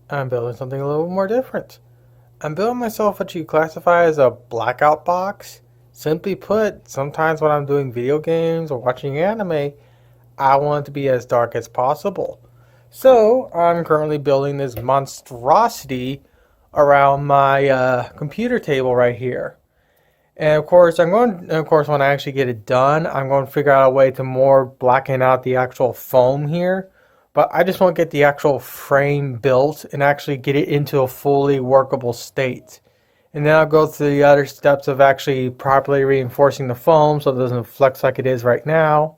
I'm building something a little more different. I'm building myself what you classify as a blackout box. Simply put, sometimes when I'm doing video games or watching anime, I want it to be as dark as possible. So, I'm currently building this monstrosity around my computer table right here. And of course, when I actually get it done, I'm going to figure out a way to more blacken out the actual foam here. But I just want to get the actual frame built and actually get it into a fully workable state. And then I'll go through the other steps of actually properly reinforcing the foam so it doesn't flex like it is right now.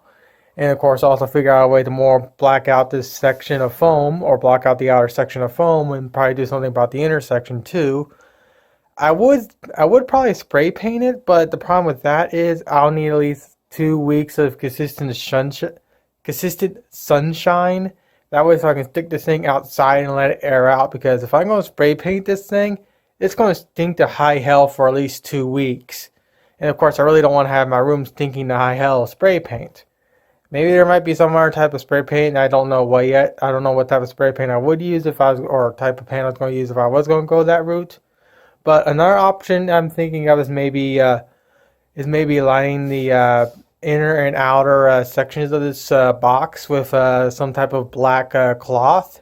And of course, also figure out a way to more black out this section of foam or block out the outer section of foam and probably do something about the intersection too. I would probably spray paint it, but the problem with that is I'll need at least 2 weeks of consistent sunshine. That way, so I can stick this thing outside and let it air out. Because if I'm going to spray paint this thing, it's going to stink to high hell for at least 2 weeks. And of course, I really don't want to have my room stinking to high hell of spray paint. Maybe there might be some other type of spray paint. I don't know what yet. I don't know what type of spray paint I would use if I was, or type of paint I was going to use if I was going to go that route. But another option I'm thinking of is maybe lining the inner and outer sections of this box with some type of black cloth.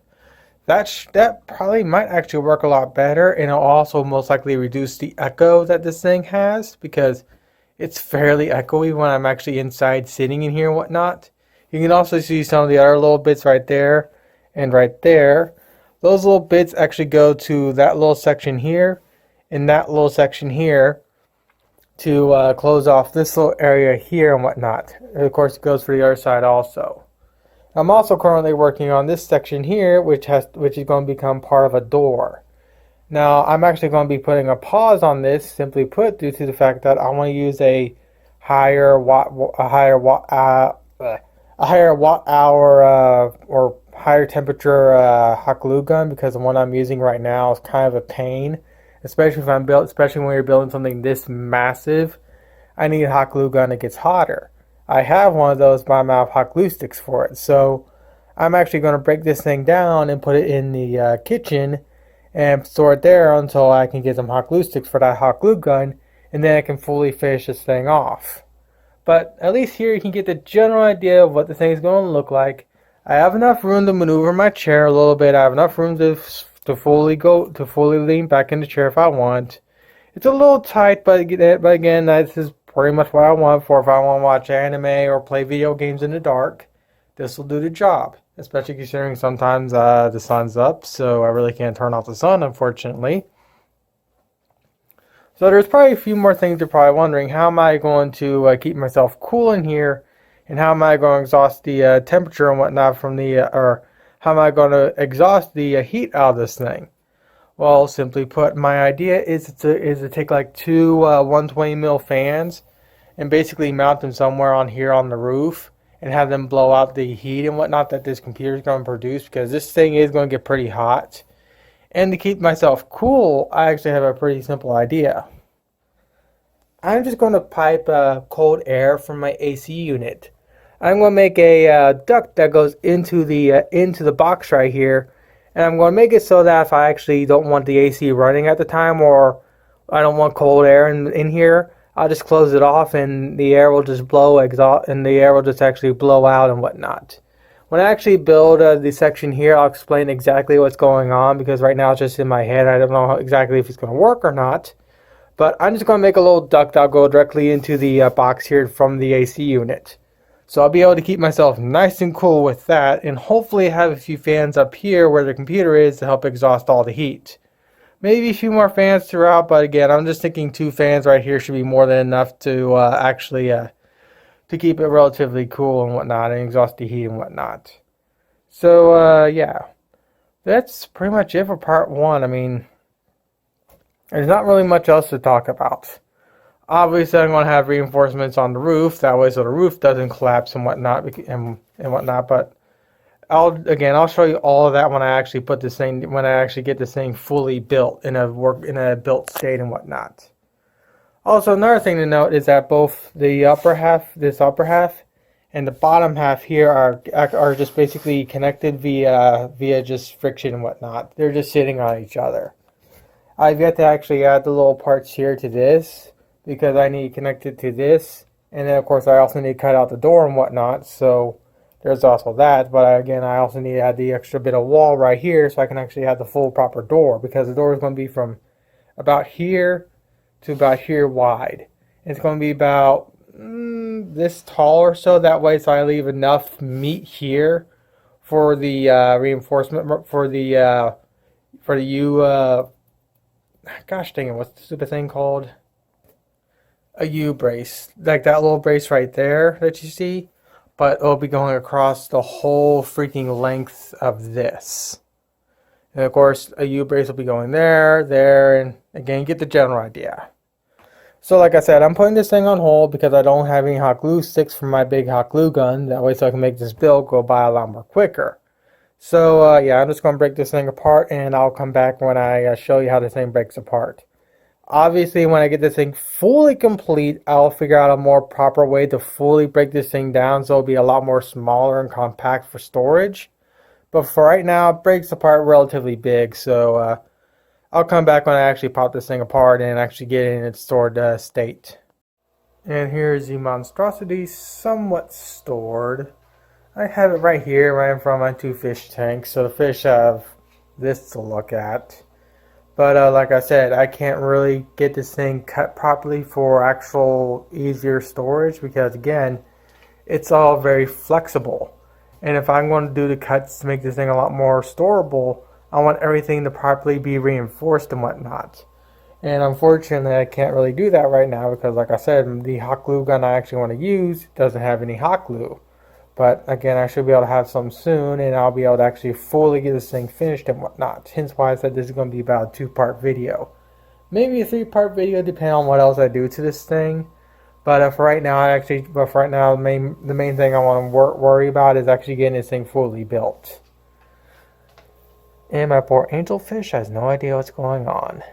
That probably might actually work a lot better, and it'll also most likely reduce the echo that this thing has because it's fairly echoey when I'm actually inside sitting in here and whatnot. You can also see some of the other little bits right there and right there. Those little bits actually go to that little section here in that little section here to close off this little area here and whatnot. And of course, it goes for the other side also. I'm also currently working on this section here, which is going to become part of a door. Now, I'm actually going to be putting a pause on this, simply put, due to the fact that I want to use a higher watt hour or higher temperature hot glue gun because the one I'm using right now is kind of a pain. Especially when you're building something this massive, I need a hot glue gun that gets hotter. I have one of those, but I'm out of hot glue sticks for it. So I'm actually going to break this thing down and put it in the kitchen and store it there until I can get some hot glue sticks for that hot glue gun, and then I can fully finish this thing off. But at least here you can get the general idea of what the thing is going to look like. I have enough room to maneuver my chair a little bit. I have enough room to fully lean back in the chair if I want. It's a little tight, but again, this is pretty much what I want for if I want to watch anime or play video games in the dark. This will do the job, especially considering sometimes the sun's up, so I really can't turn off the sun, unfortunately. So there's probably a few more things you're probably wondering. How am I going to keep myself cool in here, and how am I going to exhaust the temperature and whatnot from or how am I going to exhaust the heat out of this thing? Well, simply put, my idea is to take like two 120 mil fans and basically mount them somewhere on here on the roof and have them blow out the heat and whatnot that this computer is going to produce because this thing is going to get pretty hot. And to keep myself cool, I actually have a pretty simple idea. I'm just going to pipe cold air from my AC unit. I'm going to make a duct that goes into the box right here, and I'm going to make it so that if I actually don't want the AC running at the time or I don't want cold air in here, I'll just close it off and the air will just actually blow out and whatnot. When I actually build the section here, I'll explain exactly what's going on because right now it's just in my head. I don't know exactly if it's going to work or not. But I'm just going to make a little duct that'll go directly into the box here from the AC unit. So I'll be able to keep myself nice and cool with that and hopefully have a few fans up here where the computer is to help exhaust all the heat. Maybe a few more fans throughout, but again, I'm just thinking 2 fans right here should be more than enough to to keep it relatively cool and whatnot and exhaust the heat and whatnot. So yeah, that's pretty much it for part 1. I mean, there's not really much else to talk about. Obviously, I'm going to have reinforcements on the roof, that way so the roof doesn't collapse and whatnot. But I'll show you all of that when I actually get this thing fully built in a built state and whatnot. Also, another thing to note is that both this upper half, and the bottom half here are just basically connected via just friction and whatnot. They're just sitting on each other. I've yet to actually add the little parts here to this because I need connected to this, and then of course I also need to cut out the door and whatnot, so there's also that. But again, I also need to add the extra bit of wall right here so I can actually have the full proper door, because the door is going to be from about here to about here wide. It's going to be about this tall or so, that way, so I leave enough meat here for the reinforcement for the gosh dang it, what's the stupid thing called? A U brace, like that little brace right there that you see, but it'll be going across the whole freaking length of this. And of course, a U brace will be going there, and again, get the general idea. So like I said, I'm putting this thing on hold because I don't have any hot glue sticks for my big hot glue gun. That way so I can make this build go by a lot more quicker. So yeah, I'm just going to break this thing apart, and I'll come back when I show you how this thing breaks apart. Obviously, when I get this thing fully complete, I'll figure out a more proper way to fully break this thing down so it'll be a lot more smaller and compact for storage. But for right now, it breaks apart relatively big, so I'll come back when I actually pop this thing apart and actually get it in its stored state. And here's the monstrosity somewhat stored. I have it right here, right in front of my 2 fish tanks, so the fish have this to look at. But like I said, I can't really get this thing cut properly for actual easier storage because, again, it's all very flexible. And if I'm going to do the cuts to make this thing a lot more storable, I want everything to properly be reinforced and whatnot. And unfortunately, I can't really do that right now because, like I said, the hot glue gun I actually want to use doesn't have any hot glue. But again, I should be able to have some soon, and I'll be able to actually fully get this thing finished and whatnot. Hence why I said this is going to be about a 2-part video. Maybe a 3-part video, depending on what else I do to this thing. But for right now, the main thing I want to worry about is actually getting this thing fully built. And my poor angelfish has no idea what's going on.